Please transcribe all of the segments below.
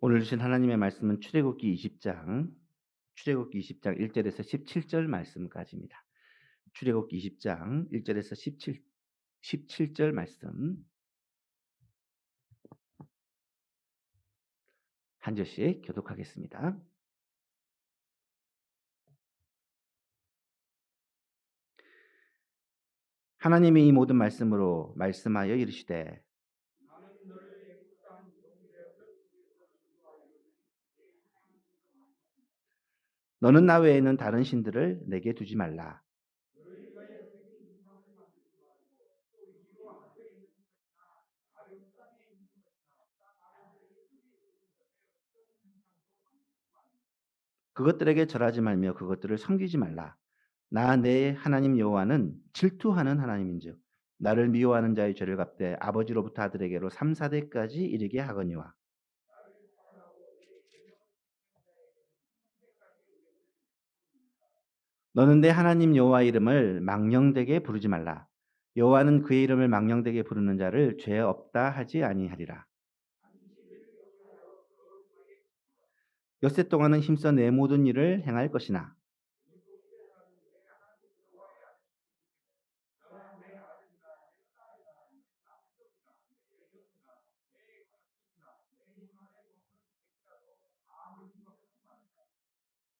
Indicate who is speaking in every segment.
Speaker 1: 오늘 주신 하나님의 말씀은 출애굽기 20장 1절에서 17절 말씀까지입니다. 출애굽기 20장 1절에서 17절 말씀 한 절씩 교독하겠습니다. 하나님이 이 모든 말씀으로 말씀하여 이르시되 너는 나 외에는 다른 신들을 내게 두지 말라. 그것들에게 절하지 말며 그것들을 섬기지 말라. 나 내 하나님 여호와는 질투하는 하나님인즉 나를 미워하는 자의 죄를 갚되 아버지로부터 아들에게로 3, 4대까지 이르게 하거니와 너는 내 하나님 여호와 이름을 망령되게 부르지 말라. 여호와는 그의 이름을 망령되게 부르는 자를 죄 없다 하지 아니하리라. 엿새 동안은 힘써 내 모든 일을 행할 것이나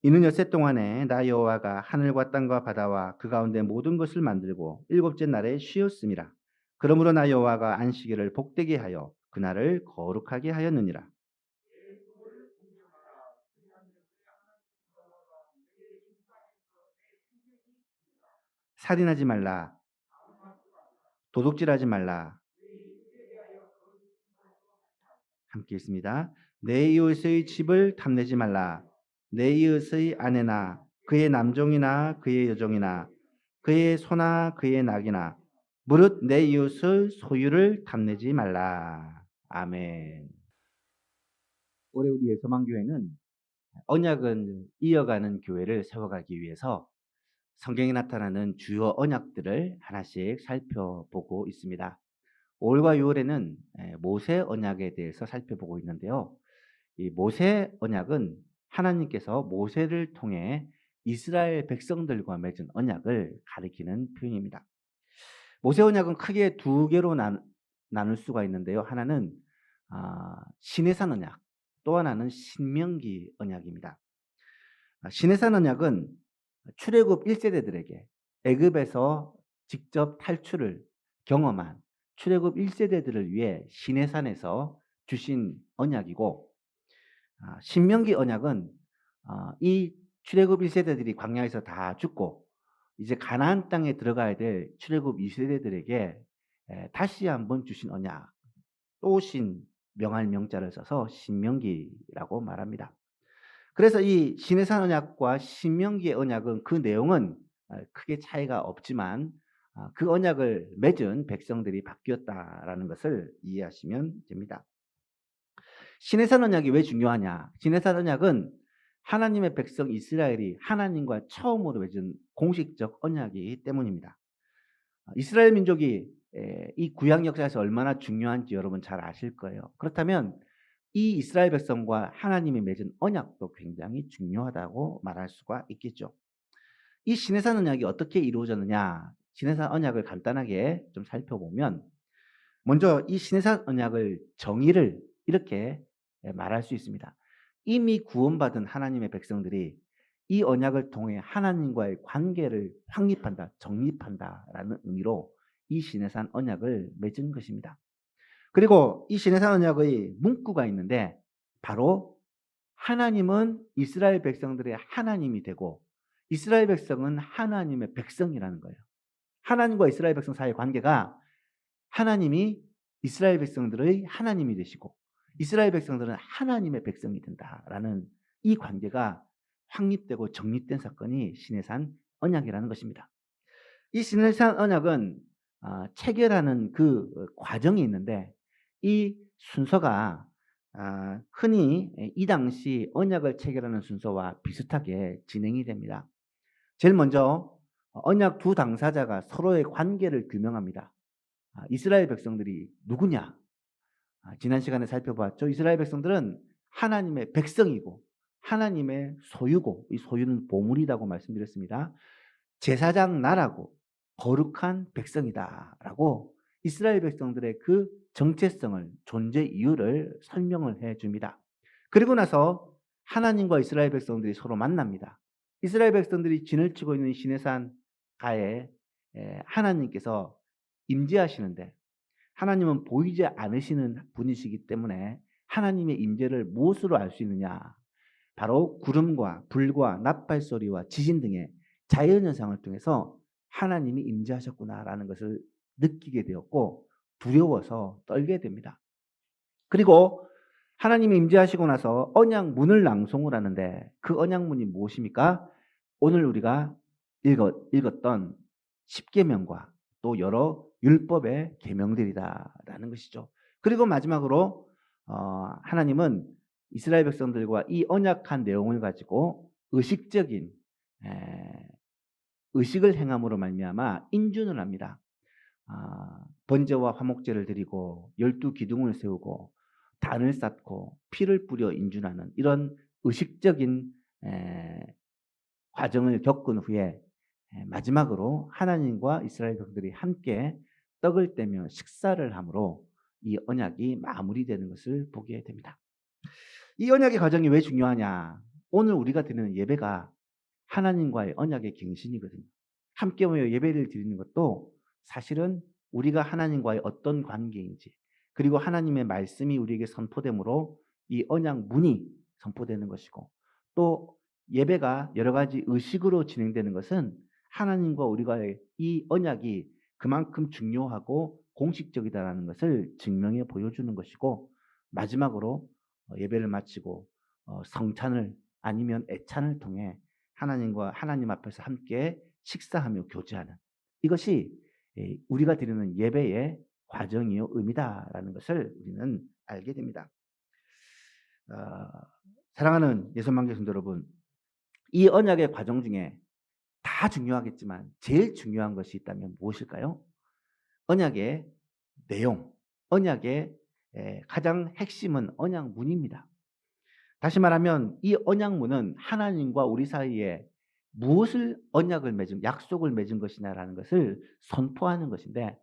Speaker 1: 이는 엿새 동안에 나 여호와가 하늘과 땅과 바다와 그 가운데 모든 것을 만들고 일곱째 날에 쉬었음이라. 그러므로 나 여호와가 안식일을 복되게 하여 그날을 거룩하게 하였느니라. 살인하지 말라. 도둑질하지 말라. 함께 있습니다. 내 이웃의 집을 탐내지 말라. 내 이웃의 아내나 그의 남종이나 그의 여종이나 그의 소나 그의 낙이나 무릇 내 이웃의 소유를 탐내지 말라. 아멘. 올해 우리 예서만교회는 언약을 이어가는 교회를 세워가기 위해서 성경에 나타나는 주요 언약들을 하나씩 살펴보고 있습니다. 5월과 6월에는 모세 언약에 대해서 살펴보고 있는데요. 이 모세 언약은 하나님께서 모세를 통해 이스라엘 백성들과 맺은 언약을 가리키는 표현입니다. 모세 언약은 크게 두 개로 나눌 수가 있는데요. 하나는 시내산 언약, 또 하나는 신명기 언약입니다. 시내산 언약은 출애굽 1세대들에게 애굽에서 직접 탈출을 경험한 출애굽 1세대들을 위해 시내산에서 주신 언약이고, 신명기 언약은 이 출애굽 1세대들이 광야에서 다 죽고 이제 가나안 땅에 들어가야 될 출애굽 2세대들에게 다시 한번 주신 언약, 또 명할 명자를 써서 신명기라고 말합니다. 그래서 이 시내산 언약과 신명기의 언약은 그 내용은 크게 차이가 없지만 그 언약을 맺은 백성들이 바뀌었다라는 것을 이해하시면 됩니다. 시내산 언약이 왜 중요하냐? 시내산 언약은 하나님의 백성 이스라엘이 하나님과 처음으로 맺은 공식적 언약이기 때문입니다. 이스라엘 민족이 이 구약 역사에서 얼마나 중요한지 여러분 잘 아실 거예요. 그렇다면 이 이스라엘 백성과 하나님이 맺은 언약도 굉장히 중요하다고 말할 수가 있겠죠. 이 시내산 언약이 어떻게 이루어졌느냐? 시내산 언약을 간단하게 좀 살펴보면, 먼저 이 시내산 언약을 정의를 이렇게 말할 수 있습니다. 이미 구원받은 하나님의 백성들이 이 언약을 통해 하나님과의 관계를 확립한다, 정립한다라는 의미로 이 시내산 언약을 맺은 것입니다. 그리고 이 시내산 언약의 문구가 있는데, 바로 하나님은 이스라엘 백성들의 하나님이 되고 이스라엘 백성은 하나님의 백성이라는 거예요. 하나님과 이스라엘 백성 사이의 관계가 하나님이 이스라엘 백성들의 하나님이 되시고 이스라엘 백성들은 하나님의 백성이 된다라는 이 관계가 확립되고 정립된 사건이 시내산 언약이라는 것입니다. 이 시내산 언약은 체결하는 그 과정이 있는데, 이 순서가 흔히 이 당시 언약을 체결하는 순서와 비슷하게 진행이 됩니다. 제일 먼저 언약 두 당사자가 서로의 관계를 규명합니다. 이스라엘 백성들이 누구냐? 지난 시간에 살펴봤죠. 이스라엘 백성들은 하나님의 백성이고 하나님의 소유고, 이 소유는 보물이라고 말씀드렸습니다. 제사장 나라고 거룩한 백성이다라고 이스라엘 백성들의 그 정체성을, 존재 이유를 설명을 해 줍니다. 그리고 나서 하나님과 이스라엘 백성들이 서로 만납니다. 이스라엘 백성들이 진을 치고 있는 시내산 가에 하나님께서 임재하시는데, 하나님은 보이지 않으시는 분이시기 때문에 하나님의 임재를 무엇으로 알 수 있느냐? 바로 구름과 불과 나팔 소리와 지진 등의 자연 현상을 통해서 하나님이 임재하셨구나라는 것을 느끼게 되었고, 두려워서 떨게 됩니다. 그리고 하나님이 임재하시고 나서 언약문을 낭송을 하는데, 그 언약문이 무엇입니까? 오늘 우리가 읽었던 십계명과 또 여러 율법의 계명들이다라는 것이죠. 그리고 마지막으로 하나님은 이스라엘 백성들과 이 언약한 내용을 가지고 의식적인 의식을 행함으로 말미암아 인준을 합니다. 번제와 화목제를 드리고 12기둥을 세우고 단을 쌓고 피를 뿌려 인준하는 이런 의식적인 과정을 겪은 후에 마지막으로 하나님과 이스라엘 백성들이 함께 떡을 떼며 식사를 함으로 이 언약이 마무리되는 것을 보게 됩니다. 이 언약의 과정이 왜 중요하냐? 오늘 우리가 드리는 예배가 하나님과의 언약의 갱신이거든요. 함께 모여 예배를 드리는 것도 사실은 우리가 하나님과의 어떤 관계인지, 그리고 하나님의 말씀이 우리에게 선포되므로 이 언약문이 선포되는 것이고, 또 예배가 여러 가지 의식으로 진행되는 것은 하나님과 우리가의 이 언약이 그만큼 중요하고 공식적이다라는 것을 증명해 보여주는 것이고, 마지막으로 예배를 마치고 성찬을 아니면 애찬을 통해 하나님과 하나님 앞에서 함께 식사하며 교제하는, 이것이 우리가 드리는 예배의 과정이요 의미다라는 것을 우리는 알게 됩니다. 사랑하는 예수만교 성도 여러분, 이 언약의 과정 중에 다 중요하겠지만 제일 중요한 것이 있다면 무엇일까요? 언약의 내용, 언약의 가장 핵심은 언약문입니다. 다시 말하면 이 언약문은 하나님과 우리 사이에 무엇을 언약을 맺은, 약속을 맺은 것이냐라는 것을 선포하는 것인데,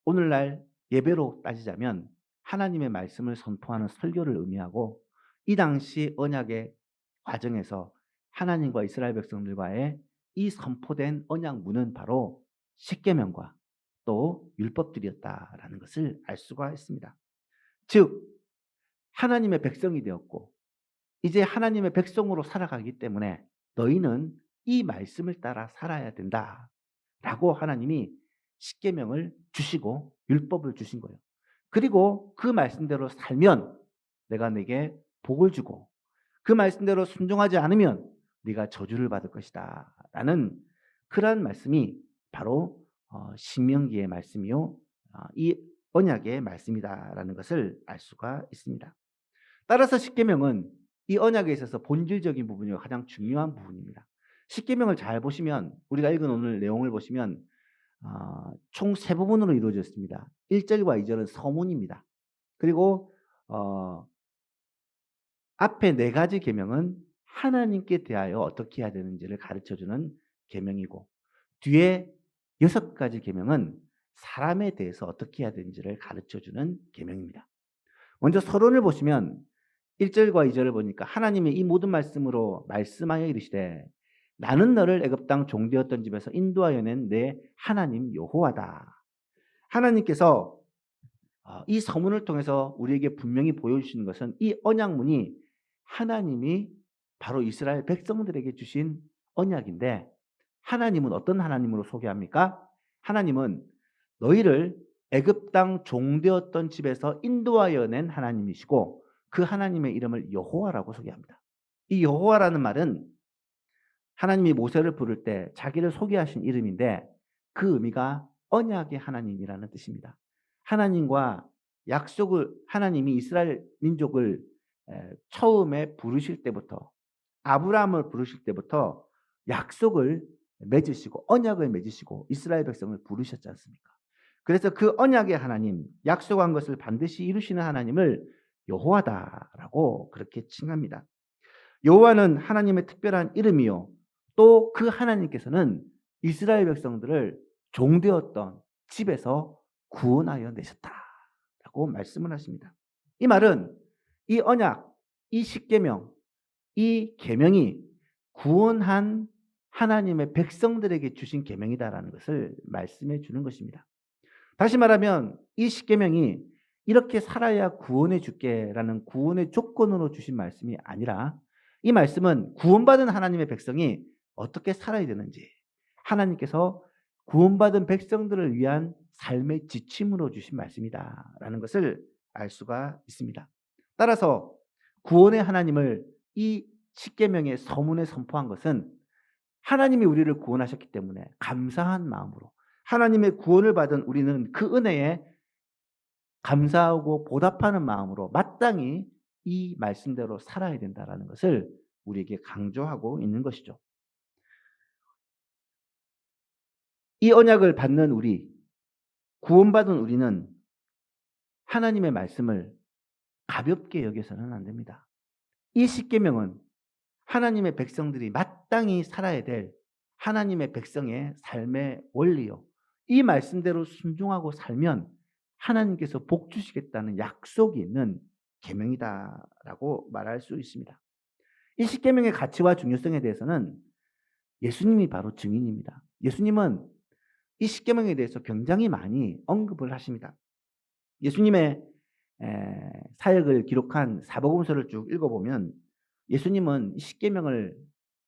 Speaker 1: 오늘날 예배로 따지자면 하나님의 말씀을 선포하는 설교를 의미하고, 이 당시 언약의 과정에서 하나님과 이스라엘 백성들과의 이 선포된 언약문은 바로 십계명과 또 율법들이었다라는 것을 알 수가 있습니다. 즉 하나님의 백성이 되었고 이제 하나님의 백성으로 살아가기 때문에 너희는 이 말씀을 따라 살아야 된다라고 하나님이 십계명을 주시고 율법을 주신 거예요. 그리고 그 말씀대로 살면 내가 네게 복을 주고, 그 말씀대로 순종하지 않으면 네가 저주를 받을 것이다 라는 그러한 말씀이 바로 신명기의 말씀이요 이 언약의 말씀이다라는 것을 알 수가 있습니다. 따라서 십계명은 이 언약에 있어서 본질적인 부분이 가장 중요한 부분입니다. 십계명을 잘 보시면, 우리가 읽은 오늘 내용을 보시면 총 세 부분으로 이루어져 있습니다. 1절과 2절은 서문입니다. 그리고 앞에 네 가지 계명은 하나님께 대하여 어떻게 해야 되는지를 가르쳐주는 계명이고, 뒤에 6가지 계명은 사람에 대해서 어떻게 해야 되는지를 가르쳐주는 계명입니다. 먼저 서론을 보시면 1절과 2절을 보니까 하나님의 이 모든 말씀으로 말씀하여 이르시되 나는 너를 애굽 땅 종되었던 집에서 인도하여 낸 내 하나님 여호와다. 하나님께서 이 서문을 통해서 우리에게 분명히 보여주시는 것은 이 언약문이 하나님이 바로 이스라엘 백성들에게 주신 언약인데, 하나님은 어떤 하나님으로 소개합니까? 하나님은 너희를 애굽 땅 종되었던 집에서 인도하여 낸 하나님이시고, 그 하나님의 이름을 여호와라고 소개합니다. 이 여호와라는 말은 하나님이 모세를 부를 때 자기를 소개하신 이름인데, 그 의미가 언약의 하나님이라는 뜻입니다. 하나님과 약속을, 하나님이 이스라엘 민족을 처음에 부르실 때부터, 아브라함을 부르실 때부터 약속을 맺으시고 언약을 맺으시고 이스라엘 백성을 부르셨지 않습니까? 그래서 그 언약의 하나님, 약속한 것을 반드시 이루시는 하나님을 여호와다라고 그렇게 칭합니다. 여호와는 하나님의 특별한 이름이요. 또 그 하나님께서는 이스라엘 백성들을 종되었던 집에서 구원하여 내셨다라고 말씀을 하십니다. 이 말은 이 언약, 이 십계명, 이 계명이 구원한 하나님의 백성들에게 주신 계명이다라는 것을 말씀해 주는 것입니다. 다시 말하면 이 십계명이 이렇게 살아야 구원해 줄게라는 구원의 조건으로 주신 말씀이 아니라 이 말씀은 구원받은 하나님의 백성이 어떻게 살아야 되는지 하나님께서 구원받은 백성들을 위한 삶의 지침으로 주신 말씀이다라는 것을 알 수가 있습니다. 따라서 구원의 하나님을 이 십계명의 서문에 선포한 것은 하나님이 우리를 구원하셨기 때문에 감사한 마음으로 하나님의 구원을 받은 우리는 그 은혜에 감사하고 보답하는 마음으로 마땅히 이 말씀대로 살아야 된다는 것을 우리에게 강조하고 있는 것이죠. 이 언약을 받는 우리, 구원받은 우리는 하나님의 말씀을 가볍게 여겨서는 안 됩니다. 이 십계명은 하나님의 백성들이 마땅히 살아야 될 하나님의 백성의 삶의 원리요. 이 말씀대로 순종하고 살면 하나님께서 복 주시겠다는 약속이 있는 계명이다라고 말할 수 있습니다. 이 십계명의 가치와 중요성에 대해서는 예수님이 바로 증인입니다. 예수님은 이 십계명에 대해서 굉장히 많이 언급을 하십니다. 예수님의 사역을 기록한 사복음서를 쭉 읽어보면 예수님은 이 십계명을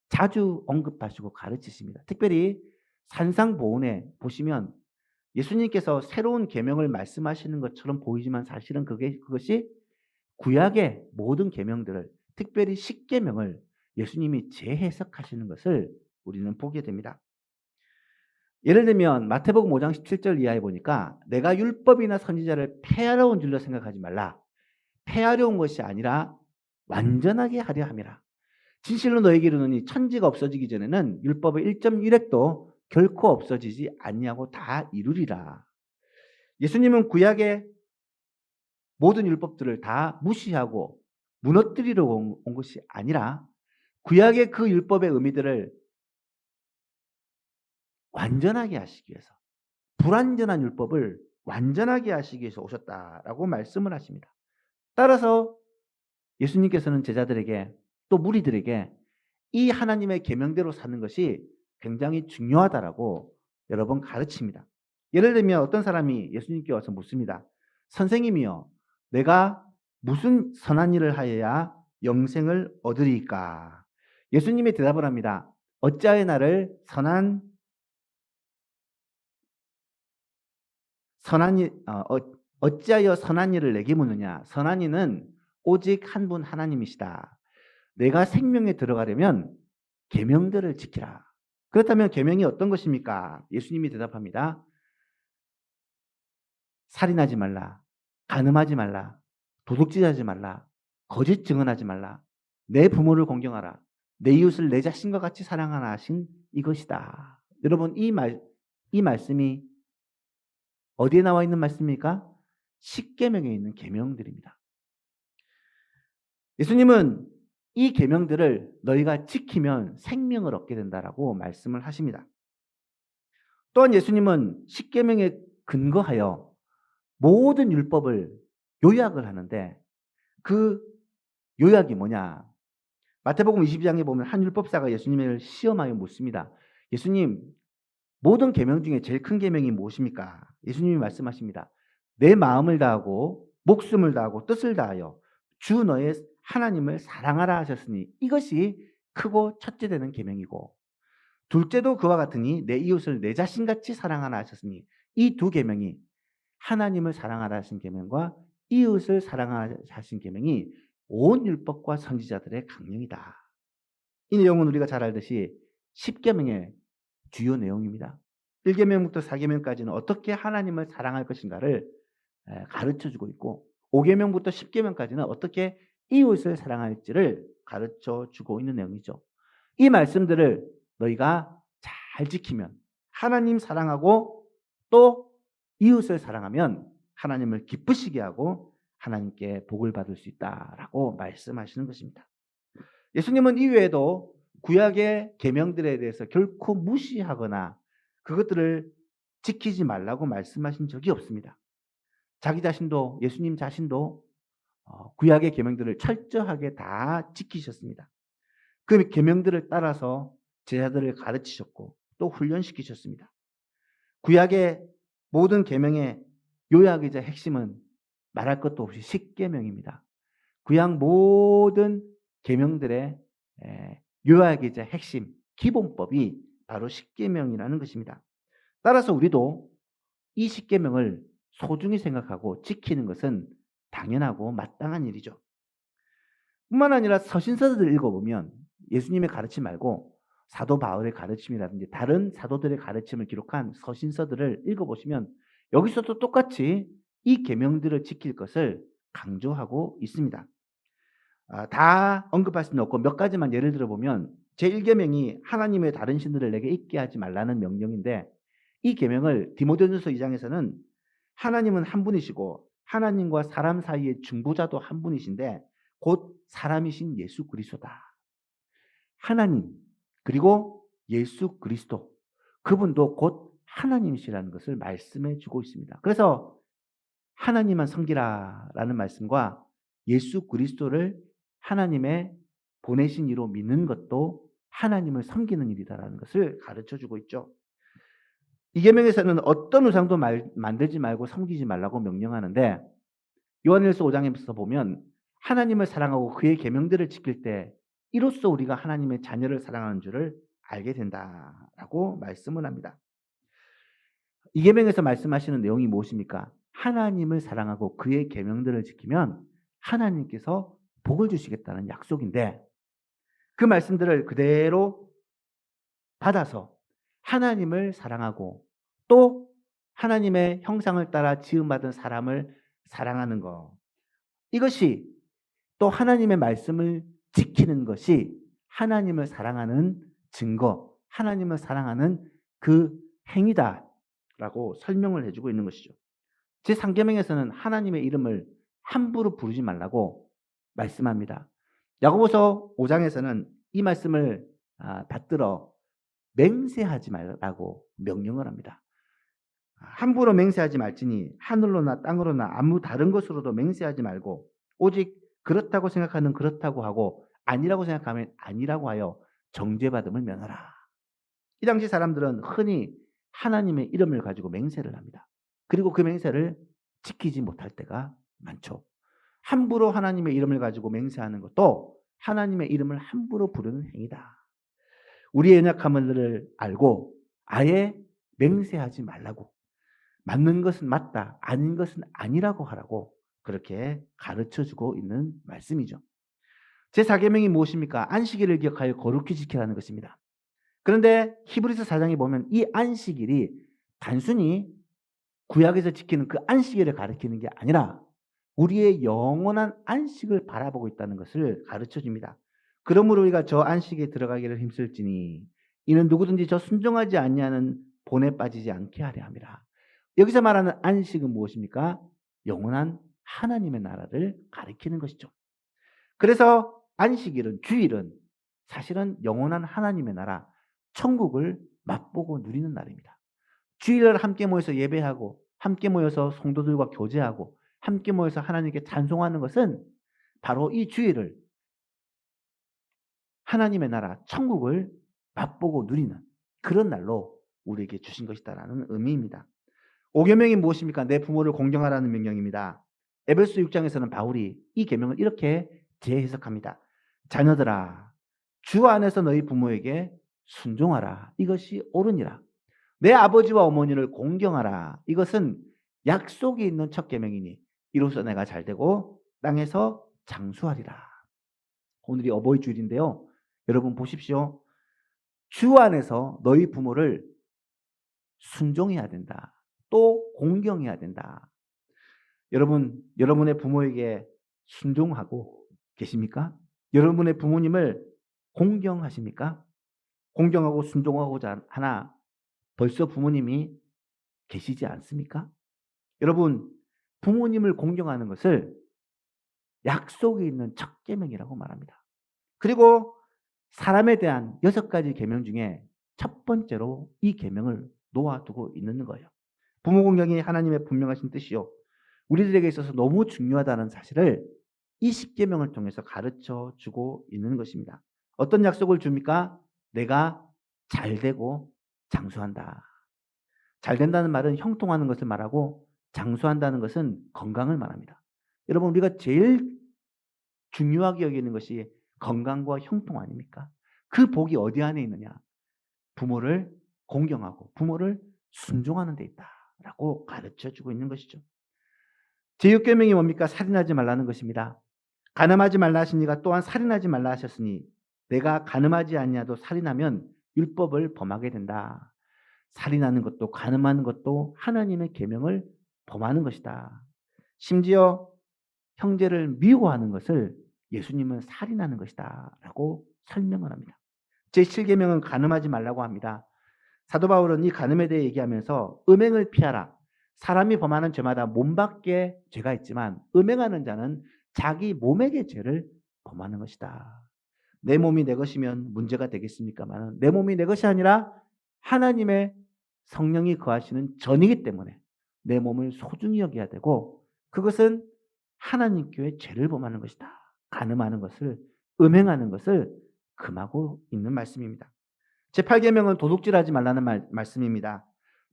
Speaker 1: 자주 언급하시고 가르치십니다. 특별히 산상보훈에 보시면 예수님께서 새로운 계명을 말씀하시는 것처럼 보이지만 사실은 그것이 구약의 모든 계명들을 특별히 십계명을 예수님이 재해석하시는 것을 우리는 보게 됩니다. 예를 들면 마태복음 5장 17절 이하에 보니까 내가 율법이나 선지자를 폐하러 온 줄로 생각하지 말라. 폐하려 온 것이 아니라 완전하게 하려 함이라. 진실로 너에게 이르노니 천지가 없어지기 전에는 율법의 1.1획도 결코 없어지지 아니하고 다 이루리라. 예수님은 구약의 모든 율법들을 다 무시하고 무너뜨리러 온 것이 아니라 구약의 그 율법의 의미들을 완전하게 하시기 위해서 불완전한 율법을 완전하게 하시기 위해서 오셨다라고 말씀을 하십니다. 따라서 예수님께서는 제자들에게 또 무리들에게 이 하나님의 계명대로 사는 것이 굉장히 중요하다라고 여러 번 가르칩니다. 예를 들면 어떤 사람이 예수님께 와서 묻습니다. 선생님이여, 내가 무슨 선한 일을 하여야 영생을 얻으리까? 예수님이 대답을 합니다. 어찌하여 나를 어찌하여 선한 일을 내게 묻느냐? 선한 이는 오직 한 분 하나님이시다. 내가 생명에 들어가려면 계명들을 지키라. 그렇다면 계명이 어떤 것입니까? 예수님이 대답합니다. 살인하지 말라. 간음하지 말라. 도둑질하지 말라. 거짓 증언하지 말라. 내 부모를 공경하라. 내 이웃을 내 자신과 같이 사랑하라 하신 이것이다. 여러분, 이 말씀이 어디에 나와 있는 말씀입니까? 십계명에 있는 계명들입니다. 예수님은 이 계명들을 너희가 지키면 생명을 얻게 된다라고 말씀을 하십니다. 또한 예수님은 십계명에 근거하여 모든 율법을 요약을 하는데 그 요약이 뭐냐? 마태복음 22장에 보면 한 율법사가 예수님을 시험하여 묻습니다. 예수님, 모든 계명 중에 제일 큰 계명이 무엇입니까? 예수님이 말씀하십니다. 내 마음을 다하고 목숨을 다하고 뜻을 다하여 주 너의 하나님을 사랑하라 하셨으니 이것이 크고 첫째 되는 계명이고 둘째도 그와 같으니 내 이웃을 내 자신같이 사랑하라 하셨으니 이 두 계명이 하나님을 사랑하라 하신 계명과 이웃을 사랑하라 하신 계명이 온 율법과 선지자들의 강령이다. 이 내용은 우리가 잘 알듯이 십계명의 주요 내용입니다. 1계명부터 4계명까지는 어떻게 하나님을 사랑할 것인가를 가르쳐주고 있고 5계명부터 10계명까지는 어떻게 이웃을 사랑할지를 가르쳐주고 있는 내용이죠. 이 말씀들을 너희가 잘 지키면 하나님 사랑하고 또 이웃을 사랑하면 하나님을 기쁘시게 하고 하나님께 복을 받을 수 있다라고 말씀하시는 것입니다. 예수님은 이외에도 구약의 계명들에 대해서 결코 무시하거나 그것들을 지키지 말라고 말씀하신 적이 없습니다. 자기 자신도 예수님 자신도 구약의 계명들을 철저하게 다 지키셨습니다. 그 계명들을 따라서 제자들을 가르치셨고 또 훈련시키셨습니다. 구약의 모든 계명의 요약이자 핵심은 말할 것도 없이 십계명입니다. 구약 모든 계명들의 요약이자 핵심, 기본법이 바로 십계명이라는 것입니다. 따라서 우리도 이 십계명을 소중히 생각하고 지키는 것은 당연하고 마땅한 일이죠. 뿐만 아니라 서신서들을 읽어보면 예수님의 가르침 말고 사도 바울의 가르침이라든지 다른 사도들의 가르침을 기록한 서신서들을 읽어보시면 여기서도 똑같이 이 계명들을 지킬 것을 강조하고 있습니다. 다 언급할 수는 없고 몇 가지만 예를 들어보면 제1계명이 하나님의 다른 신들을 내게 잊게 하지 말라는 명령인데 이 계명을 디모데전서 2장에서는 하나님은 한 분이시고 하나님과 사람 사이의 중보자도 한 분이신데 곧 사람이신 예수 그리스도다. 하나님 그리고 예수 그리스도 그분도 곧 하나님이시라는 것을 말씀해 주고 있습니다. 그래서 하나님만 섬기라라는 말씀과 예수 그리스도를 하나님의 보내신 이로 믿는 것도 하나님을 섬기는 일이다라는 것을 가르쳐 주고 있죠. 이 계명에서는 어떤 우상도 만들지 말고 섬기지 말라고 명령하는데 요한일서 5장에서 보면 하나님을 사랑하고 그의 계명들을 지킬 때 이로써 우리가 하나님의 자녀를 사랑하는 줄을 알게 된다라고 말씀을 합니다. 이 계명에서 말씀하시는 내용이 무엇입니까? 하나님을 사랑하고 그의 계명들을 지키면 하나님께서 복을 주시겠다는 약속인데 그 말씀들을 그대로 받아서 하나님을 사랑하고 또 하나님의 형상을 따라 지음받은 사람을 사랑하는 것, 이것이 또 하나님의 말씀을 지키는 것이 하나님을 사랑하는 증거, 하나님을 사랑하는 그 행위다라고 설명을 해주고 있는 것이죠. 제3계명에서는 하나님의 이름을 함부로 부르지 말라고 말씀합니다. 야고보서 5장에서는 이 말씀을 받들어 맹세하지 말라고 명령을 합니다. 함부로 맹세하지 말지니 하늘로나 땅으로나 아무 다른 것으로도 맹세하지 말고 오직 그렇다고 생각하는 그렇다고 하고 아니라고 생각하면 아니라고 하여 정죄받음을 면하라. 이 당시 사람들은 흔히 하나님의 이름을 가지고 맹세를 합니다. 그리고 그 맹세를 지키지 못할 때가 많죠. 함부로 하나님의 이름을 가지고 맹세하는 것도 하나님의 이름을 함부로 부르는 행위다. 우리의 연약함을 알고 아예 맹세하지 말라고, 맞는 것은 맞다, 아닌 것은 아니라고 하라고 그렇게 가르쳐주고 있는 말씀이죠. 제4계명이 무엇입니까? 안식일을 기억하여 거룩히 지키라는 것입니다. 그런데 히브리서 4장에 보면 이 안식일이 단순히 구약에서 지키는 그 안식일을 가리키는 게 아니라 우리의 영원한 안식을 바라보고 있다는 것을 가르쳐줍니다. 그러므로 우리가 저 안식에 들어가기를 힘쓸지니 이는 누구든지 저 순종하지 아니하는 본에 빠지지 않게 하려 함이라. 여기서 말하는 안식은 무엇입니까? 영원한 하나님의 나라를 가리키는 것이죠. 그래서 안식일은, 주일은 사실은 영원한 하나님의 나라, 천국을 맛보고 누리는 날입니다. 주일을 함께 모여서 예배하고 함께 모여서 성도들과 교제하고 함께 모여서 하나님께 찬송하는 것은 바로 이 주일을 하나님의 나라, 천국을 맛보고 누리는 그런 날로 우리에게 주신 것이다라는 의미입니다. 5계명이 무엇입니까? 내 부모를 공경하라는 명령입니다. 에베소 6장에서는 바울이 이 계명을 이렇게 재해석합니다. 자녀들아, 주 안에서 너희 부모에게 순종하라. 이것이 옳으니라. 내 아버지와 어머니를 공경하라. 이것은 약속이 있는 첫 계명이니 이로써 내가 잘되고 땅에서 장수하리라. 오늘이 어버이 주일인데요. 여러분 보십시오. 주 안에서 너희 부모를 순종해야 된다. 또 공경해야 된다. 여러분, 여러분의 부모에게 순종하고 계십니까? 여러분의 부모님을 공경하십니까? 공경하고 순종하고자 하나 벌써 부모님이 계시지 않습니까? 여러분, 부모님을 공경하는 것을 약속이 있는 첫 계명이라고 말합니다. 그리고 사람에 대한 6가지 계명 중에 첫 번째로 이 계명을 놓아두고 있는 거예요. 부모 공경이 하나님의 분명하신 뜻이요, 우리들에게 있어서 너무 중요하다는 사실을 이 십계명을 통해서 가르쳐 주고 있는 것입니다. 어떤 약속을 줍니까? 내가 잘되고 장수한다. 잘된다는 말은 형통하는 것을 말하고, 장수한다는 것은 건강을 말합니다. 여러분, 우리가 제일 중요하게 여기는 것이 건강과 형통 아닙니까? 그 복이 어디 안에 있느냐? 부모를 공경하고 부모를 순종하는 데 있다라고 가르쳐 주고 있는 것이죠. 제6계명이 뭡니까? 살인하지 말라는 것입니다. 간음하지 말라 하시니가 또한 살인하지 말라 하셨으니 내가 간음하지 아니하도 살인하면 율법을 범하게 된다. 살인하는 것도 간음하는 것도 하나님의 계명을 범하는 것이다. 심지어 형제를 미워하는 것을 예수님은 살인하는 것이다 라고 설명을 합니다. 제7계명은 간음하지 말라고 합니다. 사도 바울은 이 간음에 대해 얘기하면서 음행을 피하라. 사람이 범하는 죄마다 몸밖에 죄가 있지만 음행하는 자는 자기 몸에게 죄를 범하는 것이다. 내 몸이 내 것이면 문제가 되겠습니까만 내 몸이 내 것이 아니라 하나님의 성령이 거하시는 전이기 때문에 내 몸을 소중히 여겨야 되고, 그것은 하나님께 죄를 범하는 것이다. 간음하는 것을, 음행하는 것을 금하고 있는 말씀입니다. 제8계명은 도둑질하지 말라는 말씀입니다.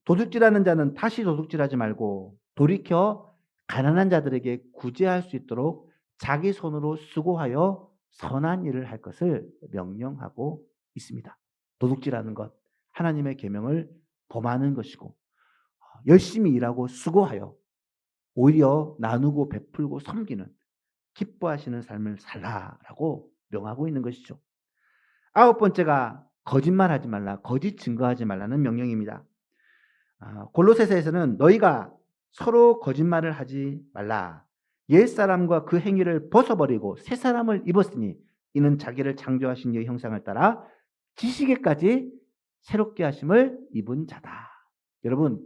Speaker 1: 도둑질하는 자는 다시 도둑질하지 말고 돌이켜 가난한 자들에게 구제할 수 있도록 자기 손으로 수고하여 선한 일을 할 것을 명령하고 있습니다. 도둑질하는 것, 하나님의 계명을 범하는 것이고, 열심히 일하고 수고하여 오히려 나누고 베풀고 섬기는, 기뻐하시는 삶을 살라라고 명하고 있는 것이죠. 9번째가 거짓말하지 말라, 거짓 증거하지 말라는 명령입니다. 골로새서에서는 너희가 서로 거짓말을 하지 말라. 옛사람과 그 행위를 벗어버리고 새 사람을 입었으니 이는 자기를 창조하신 이의 형상을 따라 지식에까지 새롭게 하심을 입은 자다. 여러분,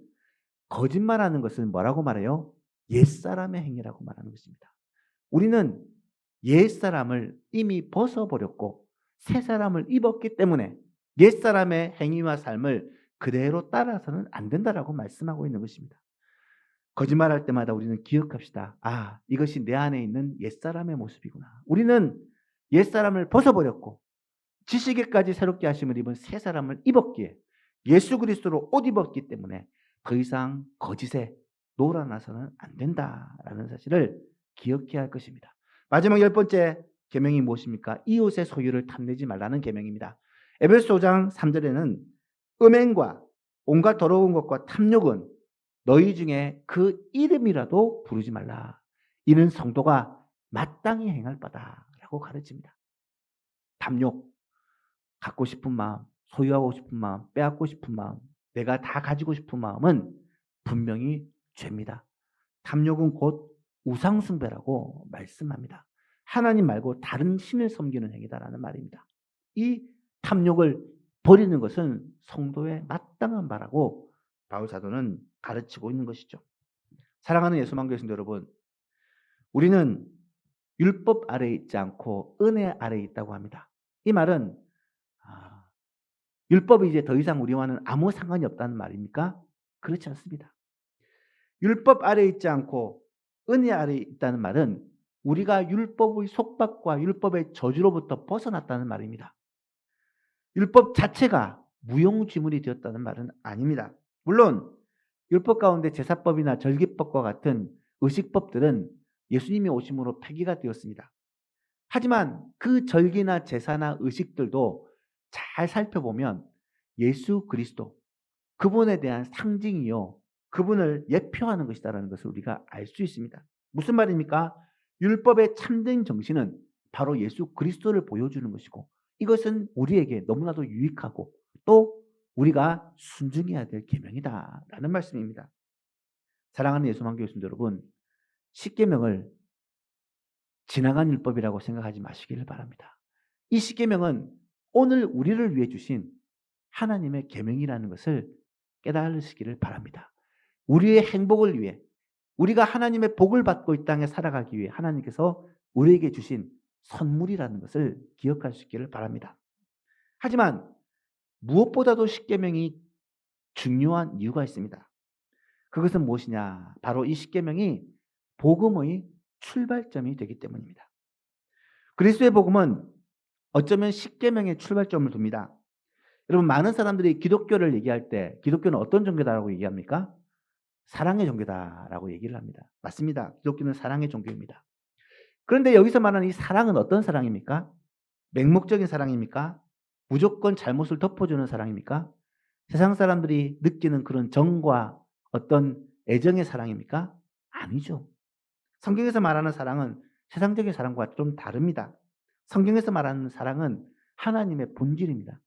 Speaker 1: 거짓말하는 것은 뭐라고 말해요? 옛사람의 행위라고 말하는 것입니다. 우리는 옛사람을 이미 벗어버렸고 새 사람을 입었기 때문에 옛사람의 행위와 삶을 그대로 따라서는 안 된다라고 말씀하고 있는 것입니다. 거짓말할 때마다 우리는 기억합시다. 이것이 내 안에 있는 옛사람의 모습이구나. 우리는 옛사람을 벗어버렸고 지식에까지 새롭게 하심을 입은 새 사람을 입었기에, 예수 그리스도로 옷 입었기 때문에 더 이상 거짓에 놀아나서는 안 된다라는 사실을 기억해야 할 것입니다. 마지막 10번째 계명이 무엇입니까? 이웃의 소유를 탐내지 말라는 계명입니다. 에베소 5장 3절에는 음행과 온갖 더러운 것과 탐욕은 너희 중에 그 이름이라도 부르지 말라. 이는 성도가 마땅히 행할 바다라고 가르칩니다. 탐욕, 갖고 싶은 마음, 소유하고 싶은 마음, 빼앗고 싶은 마음, 내가 다 가지고 싶은 마음은 분명히 죄입니다. 탐욕은 곧 우상숭배라고 말씀합니다. 하나님 말고 다른 신을 섬기는 행위다라는 말입니다. 이 탐욕을 버리는 것은 성도의 마땅한 바라고 바울 사도는 가르치고 있는 것이죠. 사랑하는 예수만교 성도 여러분, 우리는 율법 아래에 있지 않고 은혜 아래에 있다고 합니다. 이 말은 율법이 이제 더 이상 우리와는 아무 상관이 없다는 말입니까? 그렇지 않습니다. 율법 아래에 있지 않고 은혜 아래에 있다는 말은 우리가 율법의 속박과 율법의 저주로부터 벗어났다는 말입니다. 율법 자체가 무용지물이 되었다는 말은 아닙니다. 물론 율법 가운데 제사법이나 절기법과 같은 의식법들은 예수님이 오심으로 폐기가 되었습니다. 하지만 그 절기나 제사나 의식들도 잘 살펴보면 예수 그리스도, 그분에 대한 상징이요, 그분을 예표하는 것이다라는 것을 우리가 알 수 있습니다. 무슨 말입니까? 율법의 참된 정신은 바로 예수 그리스도를 보여주는 것이고, 이것은 우리에게 너무나도 유익하고 또 우리가 순종해야 될 계명이다라는 말씀입니다. 사랑하는 예수만교 교수님 여러분, 십계명을 지나간 율법이라고 생각하지 마시기를 바랍니다. 이 십계명은 오늘 우리를 위해 주신 하나님의 계명이라는 것을 깨달으시기를 바랍니다. 우리의 행복을 위해, 우리가 하나님의 복을 받고 이 땅에 살아가기 위해 하나님께서 우리에게 주신 선물이라는 것을 기억할 수 있기를 바랍니다. 하지만 무엇보다도 십계명이 중요한 이유가 있습니다. 그것은 무엇이냐? 바로 이 십계명이 복음의 출발점이 되기 때문입니다. 그리스도의 복음은 어쩌면 십계명의 출발점을 둡니다. 여러분, 많은 사람들이 기독교를 얘기할 때 기독교는 어떤 종교다라고 얘기합니까? 사랑의 종교다라고 얘기를 합니다. 맞습니다. 기독교는 사랑의 종교입니다. 그런데 여기서 말하는 이 사랑은 어떤 사랑입니까? 맹목적인 사랑입니까? 무조건 잘못을 덮어주는 사랑입니까? 세상 사람들이 느끼는 그런 정과 어떤 애정의 사랑입니까? 아니죠. 성경에서 말하는 사랑은 세상적인 사랑과 좀 다릅니다. 성경에서 말하는 사랑은 하나님의 본질입니다.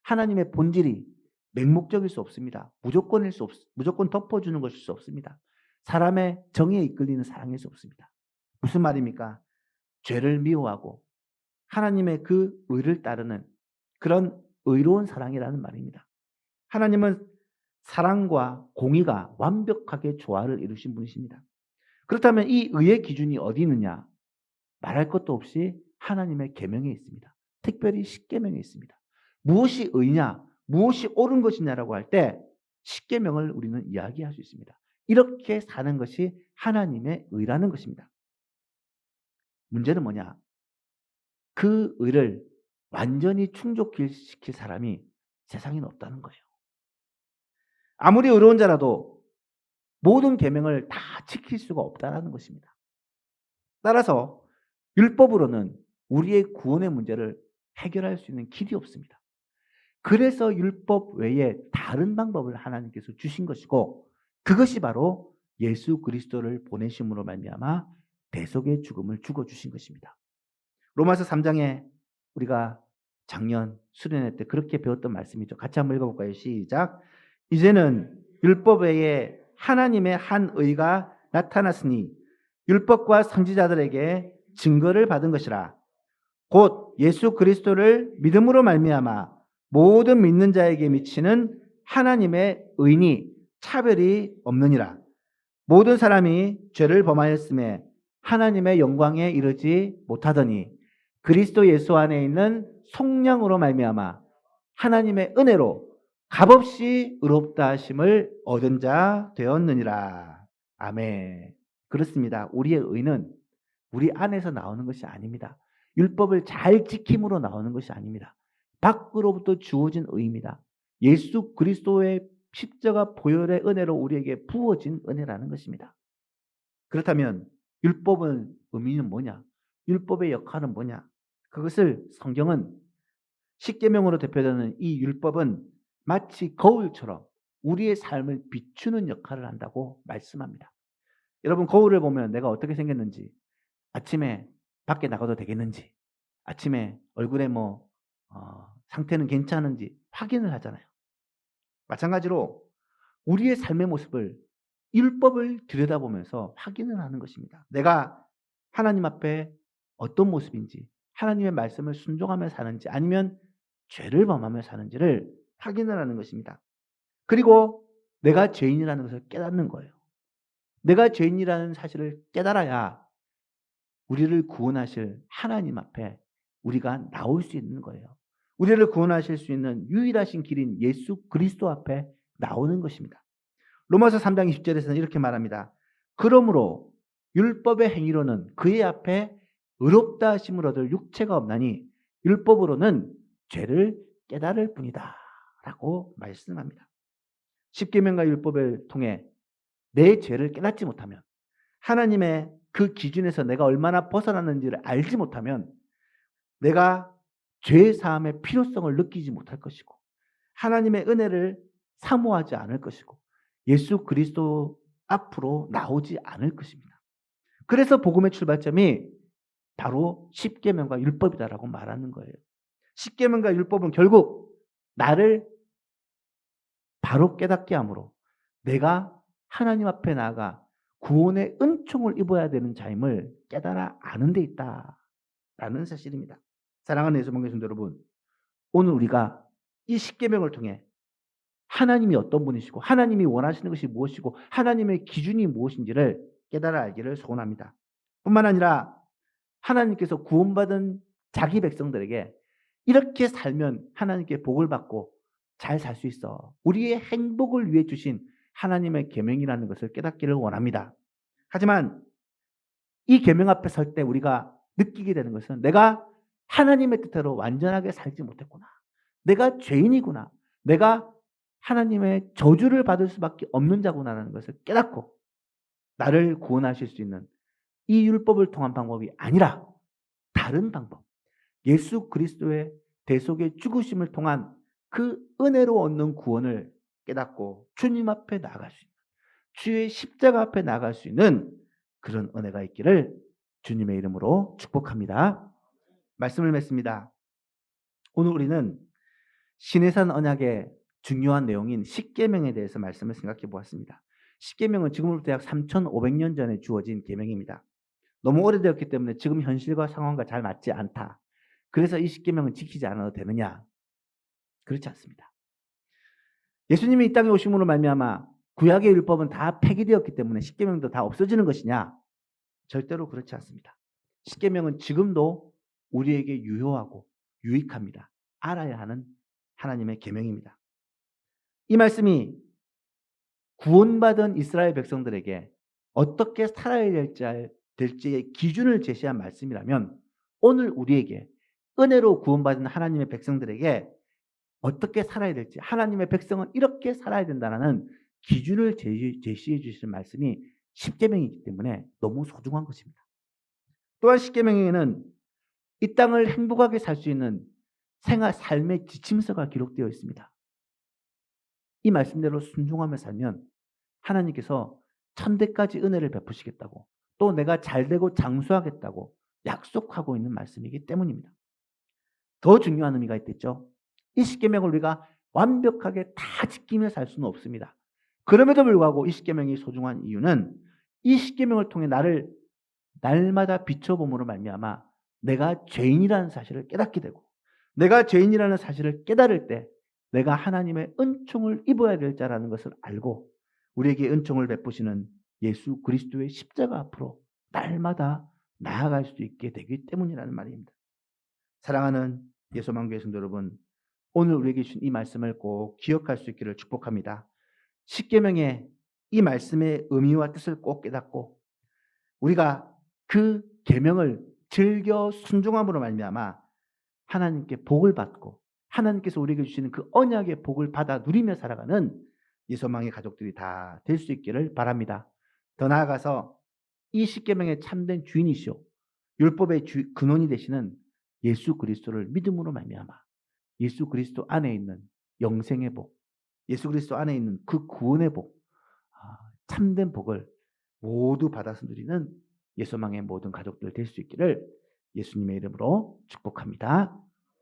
Speaker 1: 하나님의 본질이 맹목적일 수 없습니다. 무조건 덮어주는 것일 수 없습니다. 사람의 정에 이끌리는 사랑일 수 없습니다. 무슨 말입니까? 죄를 미워하고 하나님의 그 의를 따르는 그런 의로운 사랑이라는 말입니다. 하나님은 사랑과 공의가 완벽하게 조화를 이루신 분이십니다. 그렇다면 이 의의 기준이 어디 있느냐? 말할 것도 없이 하나님의 계명에 있습니다. 특별히 십계명에 있습니다. 무엇이 의냐, 무엇이 옳은 것이냐라고 할 때 십계명을 우리는 이야기할 수 있습니다. 이렇게 사는 것이 하나님의 의라는 것입니다. 문제는 뭐냐? 그 의를 완전히 충족시킬 사람이 세상에는 없다는 거예요. 아무리 의로운 자라도 모든 계명을 다 지킬 수가 없다는 것입니다. 따라서 율법으로는 우리의 구원의 문제를 해결할 수 있는 길이 없습니다. 그래서 율법 외에 다른 방법을 하나님께서 주신 것이고 그것이 바로 예수 그리스도를 보내심으로 말미암아 대속의 죽음을 죽어주신 것입니다. 로마서 3장에 우리가 작년 수련회 때 그렇게 배웠던 말씀이죠. 같이 한번 읽어볼까요? 시작. 이제는 율법 외에 하나님의 한 의가 나타났으니 율법과 선지자들에게 증거를 받은 것이라. 곧 예수 그리스도를 믿음으로 말미암아 모든 믿는 자에게 미치는 하나님의 의니 차별이 없느니라. 모든 사람이 죄를 범하였음에 하나님의 영광에 이르지 못하더니 그리스도 예수 안에 있는 속량으로 말미암아 하나님의 은혜로 값없이 의롭다 하심을 얻은 자 되었느니라. 아멘. 그렇습니다. 우리의 의는 우리 안에서 나오는 것이 아닙니다. 율법을 잘 지킴으로 나오는 것이 아닙니다. 밖으로부터 주어진 의입니다. 예수 그리스도의 십자가 보혈의 은혜로 우리에게 부어진 은혜라는 것입니다. 그렇다면 율법은 의미는 뭐냐? 율법의 역할은 뭐냐? 그것을 성경은 십계명으로 대표되는 이 율법은 마치 거울처럼 우리의 삶을 비추는 역할을 한다고 말씀합니다. 여러분, 거울을 보면 내가 어떻게 생겼는지, 아침에 밖에 나가도 되겠는지, 아침에 얼굴에 상태는 괜찮은지 확인을 하잖아요. 마찬가지로 우리의 삶의 모습을 율법을 들여다보면서 확인을 하는 것입니다. 내가 하나님 앞에 어떤 모습인지, 하나님의 말씀을 순종하며 사는지 아니면 죄를 범하며 사는지를 확인을 하는 것입니다. 그리고 내가 죄인이라는 것을 깨닫는 거예요. 내가 죄인이라는 사실을 깨달아야 우리를 구원하실 하나님 앞에 우리가 나올 수 있는 거예요. 우리를 구원하실 수 있는 유일하신 길인 예수 그리스도 앞에 나오는 것입니다. 로마서 3장 20절에서는 이렇게 말합니다. 그러므로 율법의 행위로는 그의 앞에 의롭다 하심을 얻을 육체가 없나니 율법으로는 죄를 깨달을 뿐이다 라고 말씀합니다. 십계명과 율법을 통해 내 죄를 깨닫지 못하면, 하나님의 그 기준에서 내가 얼마나 벗어났는지를 알지 못하면 내가 죄 사함의 필요성을 느끼지 못할 것이고 하나님의 은혜를 사모하지 않을 것이고 예수 그리스도 앞으로 나오지 않을 것입니다. 그래서 복음의 출발점이 바로 십계명과 율법이다라고 말하는 거예요. 십계명과 율법은 결국 나를 바로 깨닫게 함으로 내가 하나님 앞에 나아가 구원의 은총을 입어야 되는 자임을 깨달아 아는 데 있다라는 사실입니다. 사랑하는 예수님의 성도 여러분, 오늘 우리가 이 십계명을 통해 하나님이 어떤 분이시고 하나님이 원하시는 것이 무엇이고 하나님의 기준이 무엇인지를 깨달아 알기를 소원합니다. 뿐만 아니라 하나님께서 구원받은 자기 백성들에게 이렇게 살면 하나님께 복을 받고 잘 살 수 있어. 우리의 행복을 위해 주신 하나님의 계명이라는 것을 깨닫기를 원합니다. 하지만 이 계명 앞에 설 때 우리가 느끼게 되는 것은 내가 하나님의 뜻대로 완전하게 살지 못했구나. 내가 죄인이구나. 내가 하나님의 저주를 받을 수밖에 없는 자구나라는 것을 깨닫고 나를 구원하실 수 있는 이 율법을 통한 방법이 아니라 다른 방법, 예수 그리스도의 대속의 죽으심을 통한 그 은혜로 얻는 구원을 깨닫고 주님 앞에 나아갈 수 있는, 주의 십자가 앞에 나아갈 수 있는 그런 은혜가 있기를 주님의 이름으로 축복합니다. 말씀을 맺습니다. 오늘 우리는 시내산 언약의 중요한 내용인 십계명에 대해서 말씀을 생각해 보았습니다. 십계명은 지금으로부터 약 3,500년 전에 주어진 계명입니다. 너무 오래되었기 때문에 지금 현실과 상황과 잘 맞지 않다. 그래서 이 십계명은 지키지 않아도 되느냐? 그렇지 않습니다. 예수님이 이 땅에 오심으로 말미암아 구약의 율법은 다 폐기되었기 때문에 십계명도 다 없어지는 것이냐? 절대로 그렇지 않습니다. 십계명은 지금도 우리에게 유효하고 유익합니다. 알아야 하는 하나님의 계명입니다. 이 말씀이 구원받은 이스라엘 백성들에게 어떻게 살아야 될지의 기준을 제시한 말씀이라면 오늘 우리에게 은혜로 구원받은 하나님의 백성들에게 어떻게 살아야 될지, 하나님의 백성은 이렇게 살아야 된다는 기준을 제시해 주시는 말씀이 십계명이기 때문에 너무 소중한 것입니다. 또한 십계명에는 이 땅을 행복하게 살 수 있는 삶의 지침서가 기록되어 있습니다. 이 말씀대로 순종하며 살면 하나님께서 천대까지 은혜를 베푸시겠다고, 또 내가 잘되고 장수하겠다고 약속하고 있는 말씀이기 때문입니다. 더 중요한 의미가 있겠죠. 이 십계명을 우리가 완벽하게 다 지키며 살 수는 없습니다. 그럼에도 불구하고 이 십계명이 소중한 이유는 이 십계명을 통해 나를 날마다 비춰봄으로 말미암아 내가 죄인이라는 사실을 깨닫게 되고, 내가 죄인이라는 사실을 깨달을 때 내가 하나님의 은총을 입어야 될 자라는 것을 알고 우리에게 은총을 베푸시는 예수 그리스도의 십자가 앞으로 날마다 나아갈 수 있게 되기 때문이라는 말입니다. 사랑하는 예수만교회 성도 여러분, 오늘 우리에게 주신 이 말씀을 꼭 기억할 수 있기를 축복합니다. 십계명의 이 말씀의 의미와 뜻을 꼭 깨닫고 우리가 그 계명을 즐겨 순종함으로 말미암아 하나님께 복을 받고 하나님께서 우리에게 주시는 그 언약의 복을 받아 누리며 살아가는 예소망의 가족들이 다 될 수 있기를 바랍니다. 더 나아가서 이 십계명의 참된 주인이시오 율법의 근원이 되시는 예수 그리스도를 믿음으로 말미암아 예수 그리스도 안에 있는 영생의 복, 예수 그리스도 안에 있는 그 구원의 복, 참된 복을 모두 받아서 누리는 예소망의 모든 가족들 될 수 있기를 예수님의 이름으로 축복합니다.